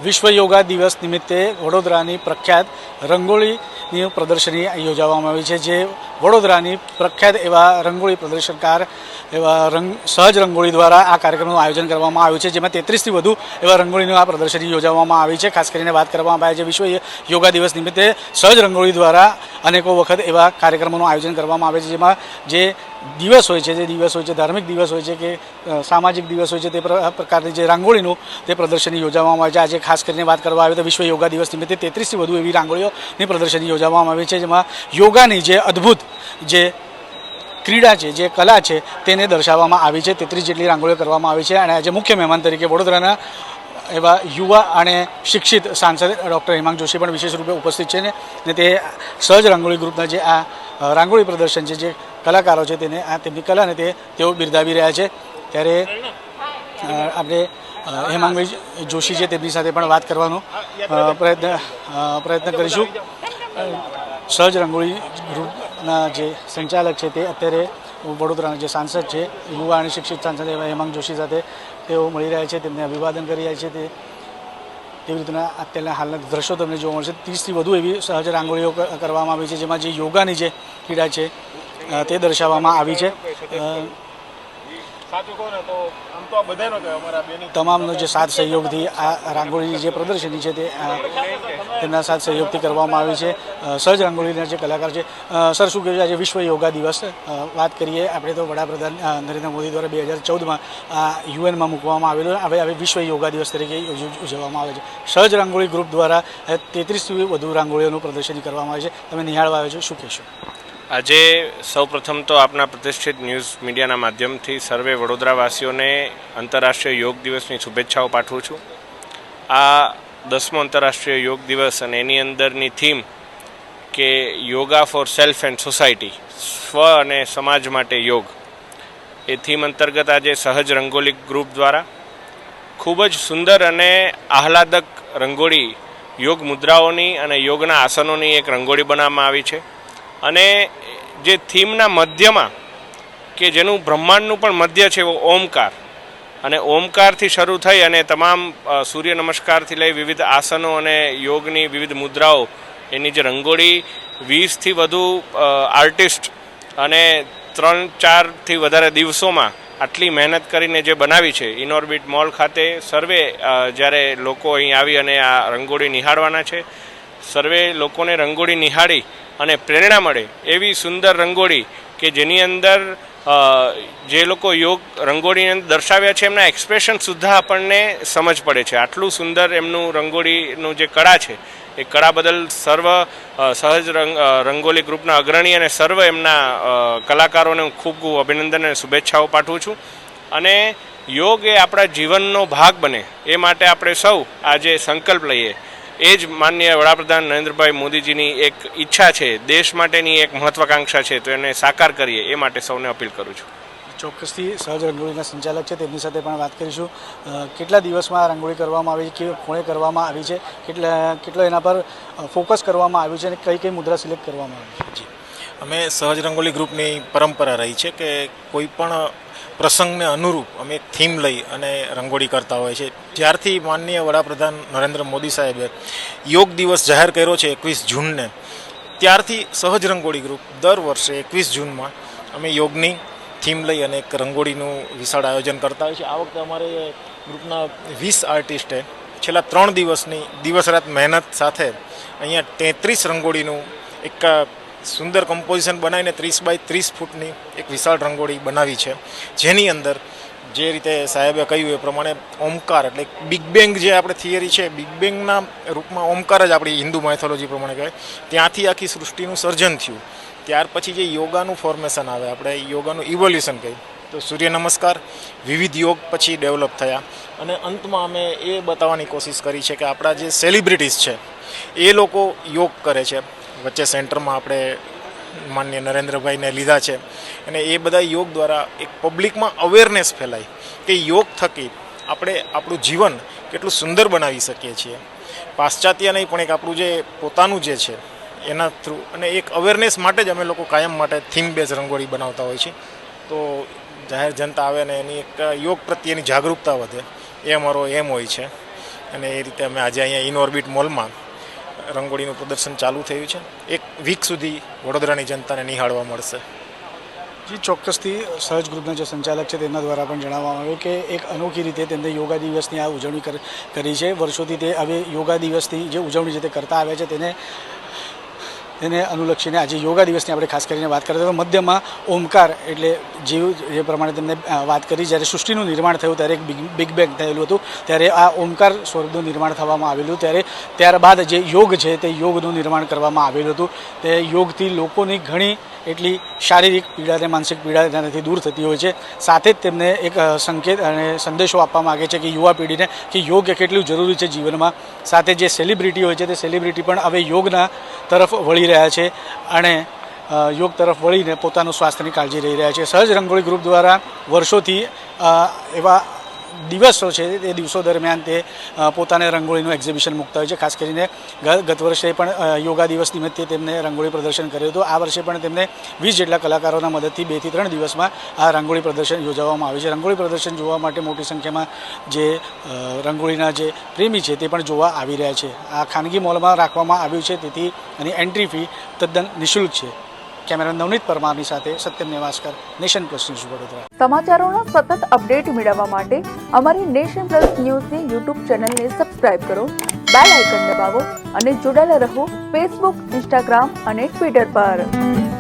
વિશ્વ યોગા દિવસ નિમિત્તે વડોદરાની પ્રખ્યાત રંગોળીની પ્રદર્શની યોજવામાં આવી છે, જે વડોદરાની પ્રખ્યાત એવા રંગોળી પ્રદર્શનકાર એવા સહજ રંગોળી દ્વારા આ કાર્યક્રમનું આયોજન કરવામાં આવ્યું છે, જેમાં 33થી વધુ એવા રંગોળીનું આ પ્રદર્શની યોજવામાં આવી છે। ખાસ કરીને વાત કરવામાં આવે છે વિશ્વ યોગા દિવસ નિમિત્તે સહજ રંગોળી દ્વારા અનેકો વખત એવા કાર્યક્રમોનું આયોજન કરવામાં આવે છે, જેમાં જે દિવસ હોય છે, ધાર્મિક દિવસ હોય છે કે સામાજિક દિવસ હોય છે, તે પ્રકારની જે રંગોળીનું તે પ્રદર્શની યોજવામાં આવે છે। આજે ખાસ કરીને વાત કરવામાં આવે તો વિશ્વ યોગા દિવસ નિમિત્તે 33થી વધુ એવી રંગોળીઓની પ્રદર્શની યોજવામાં આવી છે, જેમાં યોગાની જે અદ્ભુત જે ક્રીડા છે, જે કલા છે, તેને દર્શાવવામાં આવી છે। 33 જેટલી રંગોળીઓ કરવામાં આવી છે અને આજે મુખ્ય મહેમાન તરીકે વડોદરાના એવા યુવા અને શિક્ષિત સાંસદ ડૉક્ટર હેમાંગ જોશી પણ વિશેષ રૂપે ઉપસ્થિત છે ને તે સહજ રંગોળી ગ્રુપના જે આ રંગોળી પ્રદર્શન છે, જે કલાકારો છે, તેને આ તેમની કલાને તેઓ બિરદાવી રહ્યા છે। ત્યારે આપણે હેમાંગભાઈ જોશી છે તેમની સાથે પણ વાત કરવાનો પ્રયત્ન કરીશું। સહજ રંગોળી ગ્રુપના જે સંચાલક છે તે અત્યારે વડોદરાના જે સાંસદ છે, યુવા અને શિક્ષિત સાંસદ એવા હેમાંગ જોશી સાથે તેઓ મળી રહ્યા છે, તેમને અભિવાદન કરી રહ્યા છે। તેવી રીતના અત્યારના હાલના દ્રશ્યો તમને જોવા મળશે। 30થી વધુ એવી સહજ રંગોળીઓ કરવામાં આવી છે, જેમાં જે યોગાની જે ક્રીડા છે તે દર્શાવવામાં આવી છે। તમામનો જે સાથ સહયોગથી આ રંગોળીની જે પ્રદર્શની છે તે તેમના સાથ સહયોગથી કરવામાં આવી છે। સહજ રંગોળીના જે કલાકાર છે, સર શું કહેવું છે આજે વિશ્વ યોગા દિવસ વાત કરીએ આપણે તો વડાપ્રધાન નરેન્દ્ર મોદી દ્વારા 2014માં આ યુએનમાં મૂકવામાં આવેલો, હવે વિશ્વ યોગા દિવસ તરીકે ઉજવવામાં આવે છે। સહજ રંગોળી ગ્રુપ દ્વારા 33થી વધુ રંગોળીઓનું પ્રદર્શની કરવામાં આવે છે, તમે નિહાળવા આવ્યો છો, શું કહેશો? આજે સૌપ્રથમ તો આપના પ્રતિષ્ઠિત ન્યૂઝ મીડિયાના માધ્યમથી સર્વે વડોદરાવાસીઓને આંતરરાષ્ટ્રીય યોગ દિવસની શુભેચ્છાઓ પાઠવું છું। આ 10મો આંતરરાષ્ટ્રીય યોગ દિવસ અને એની અંદરની થીમ કે yoga for self and society, સ્વ અને સમાજ માટે યોગ, એ થીમ અંતર્ગત આજે સહજ રંગોળી ગ્રુપ દ્વારા ખૂબ જ સુંદર અને આહલાદક રંગોળી, યોગ મુદ્રાઓની અને યોગના આસનોની એક રંગોળી બનાવવામાં આવી છે। અને જે થીમના મધ્યમાં કે જેનું બ્રહ્માંડનું પણ મધ્ય છે, એવો ઓમકાર, અને ઓમકારથી શરૂ થઈ અને તમામ સૂર્ય નમસ્કારથી લઈ વિવિધ આસનો અને યોગની વિવિધ મુદ્રાઓ, એની જે રંગોળી 20થી વધુ આર્ટિસ્ટ અને 3-4થી વધારે દિવસોમાં આટલી મહેનત કરીને જે બનાવી છે, ઇનઓર્બિટ મોલ ખાતે સર્વે જ્યારે લોકો અહીં આવી અને આ રંગોળી નિહાળવાના છે, સર્વે લોકોને રંગોળી નિહાળી અને પ્રેરણા મળે એવી સુંદર રંગોળી કે જેની અંદર જે લોકો યોગ રંગોળીની અંદર દર્શાવ્યા છે એમના એક્સપ્રેશન સુદ્ધા આપણને સમજ પડે છે। આટલું સુંદર એમનું રંગોળીનું જે કળા છે, એ કળા બદલ સર્વ સહજ રંગોળી ગ્રુપના અગ્રણી અને સર્વ એમના કલાકારોને હું ખૂબ ખૂબ અભિનંદન અને શુભેચ્છાઓ પાઠવું છું। અને યોગ એ આપણા જીવનનો ભાગ બને એ માટે આપણે સૌ આજે સંકલ્પ લઈએ, એ જ માનનીય વડાપ્રધાન નરેન્દ્રભાઈ મોદીજીની એક ઈચ્છા છે, દેશ માટેની એક મહત્વાકાંક્ષા છે, તો એને સાકાર કરીએ એ માટે સૌને અપીલ કરું છું। ચોક્કસથી સહજ રંગોળીના સંચાલક છે તેમની સાથે પણ વાત કરીશું। કેટલા દિવસમાં રંગોળી કરવામાં આવી છે, કોણે કરવામાં આવી છે, કેટલો એના પર ફોકસ કરવામાં આવ્યું છે અને કઈ કઈ મુદ્રા સિલેક્ટ કરવામાં આવી છે? અમે સહજ રંગોળી ગ્રુપની પરંપરા રહી છે કે કોઈ પણ પ્રસંગને અનુરૂપ અમે એક થીમ લઈ અને રંગોળી કરતા હોય છે। જ્યારથી માનનીય વડાપ્રધાન નરેન્દ્ર મોદી સાહેબે યોગ દિવસ જાહેર કર્યો છે 21 જૂનને, ત્યારથી સહજ રંગોળી ગ્રુપ દર વર્ષે 21 જૂનમાં અમે યોગની થીમ લઈ અને એક રંગોળીનું વિશાળ આયોજન કરતા હોય છે। આ વખતે અમારે ગ્રુપના 20 આર્ટિસ્ટે છેલ્લા 3 દિવસની દિવસ રાત મહેનત સાથે અહીંયા 33 રંગોળીનું એક સુંદર કમ્પોઝિશન બનાવીને 30x30 ફૂટની એક વિશાળ રંગોળી બનાવી છે, જેની અંદર જે રીતે સાહેબે કહ્યું એ પ્રમાણે ઓમકાર એટલે બિગ બેંગ જે આપણે થિયરી છે, બિગ બેંગના રૂપમાં ઓમકાર જ આપણી હિન્દુ માઇથોલોજી પ્રમાણે કહેવાય, ત્યાંથી આખી સૃષ્ટિનું સર્જન થયું। ત્યાર પછી જે યોગાનું ફોર્મેશન આવે, આપણે યોગાનું ઇવોલ્યુશન કહીએ તો સૂર્ય નમસ્કાર, વિવિધ યોગ પછી ડેવલપ થયા અને અંતમાં અમે એ બતાવવાની કોશિશ કરી છે કે આપણા જે સેલિબ્રિટીઝ છે એ લોકો યોગ કરે છે। વચ્ચે સેન્ટરમાં આપણે માનનીય નરેન્દ્રભાઈને લીધા છે અને એ બધા યોગ દ્વારા એક પબ્લિકમાં અવેરનેસ ફેલાય કે યોગ થકી આપણે આપણું જીવન કેટલું સુંદર બનાવી શકીએ છીએ। પાશ્ચાત્ય નહીં પણ એક આપણું જે પોતાનું જે છે એના થ્રુ, અને એક અવેરનેસ માટે જ અમે લોકો કાયમ માટે થીમ બેઝ રંગોળી બનાવતા હોય છે। તો જાહેર જનતા આવે ને એની એક યોગ પ્રત્યેની જાગૃતતા વધે, એ અમારો એમ હોય છે। અને એ રીતે અમે આજે અહીંયા ઇન ઓર્બિટ મોલમાં રંગોળીનું પ્રદર્શન ચાલુ થયું છે. એક વીક સુધી વડોદરાની જનતાને નિહાળવા મળશે. જી, ચોક્કસથી સહજ ગ્રુપના જે સંચાલક છે તેમના દ્વારા પણ જણાવવામાં આવ્યું કે એક અનોખી રીતે તેમને યોગા દિવસની આ ઉજવણી કરી છે. વર્ષોથી તે હવે યોગા દિવસની જે ઉજવણી છે તે કરતા આવ્યા છે, તેને અનુલક્ષીને આજે યોગા દિવસની આપણે ખાસ કરીને વાત કરીએ તો મધ્યમાં ઓમકાર એટલે જે પ્રમાણે તેમને વાત કરી, જ્યારે સૃષ્ટિનું નિર્માણ થયું ત્યારે એક બિગ બેંગ થયેલું હતું, ત્યારે આ ઓમકાર સ્વરૂપનું નિર્માણ થવામાં આવેલું. ત્યારબાદ જે યોગ છે તે યોગનું નિર્માણ કરવામાં આવેલું હતું. તે યોગથી લોકોની ઘણી એટલી શારીરિક પીડા અને માનસિક પીડા તેનાથી દૂર થતી હોય છે. સાથે જ તેમને એક સંકેત અને સંદેશો આપવા માગે છે કે યુવા પેઢીને કે યોગ કેટલું જરૂરી છે જીવનમાં. સાથે જે સેલિબ્રિટી હોય છે તે સેલિબ્રિટી પણ હવે યોગના તરફ વળી રહ્યા છે અને યોગ તરફ વળીને પોતાનું સ્વાસ્થ્યની કાળજી લઈ રહ્યા છે. સહજ રંગોળી ગ્રુપ દ્વારા વર્ષોથી એવા દિવસો છે તે દિવસો દરમિયાન તે પોતાને રંગોળીનું એક્ઝિબિશન મૂકતા હોય છે. ખાસ કરીને ગત વર્ષે પણ યોગા દિવસ નિમિત્તે તેમને રંગોળી પ્રદર્શન કર્યું હતું. આ વર્ષે પણ તેમને 20 જેટલા કલાકારોના મદદથી 2 થી 3 દિવસમાં આ રંગોળી પ્રદર્શન યોજવામાં આવ્યું છે. રંગોળી પ્રદર્શન જોવા માટે મોટી સંખ્યામાં જે રંગોળીના જે પ્રેમી છે તે પણ જોવા આવી રહ્યા છે. આ ખાનગી મોલમાં રાખવામાં આવ્યું છે, તેથી એની એન્ટ્રી ફી તદ્દન નિઃશુલ્ક છે. કેમેરામેન નવનીત પરમારની સાથે Satyam Nevaskar, nation plus news Vadodara. સમાચારોના સતત અપડેટ મેળવવા માટે અમારી નેશન પ્લસ ન્યૂઝની યુટ્યુબ ચેનલને સબસ્ક્રાઇબ કરો, બેલ આઇકન દબાવો અને જોડાયેલા રહો ફેસબુક, ઇન્સ્ટાગ્રામ અને ટ્વિટર પર.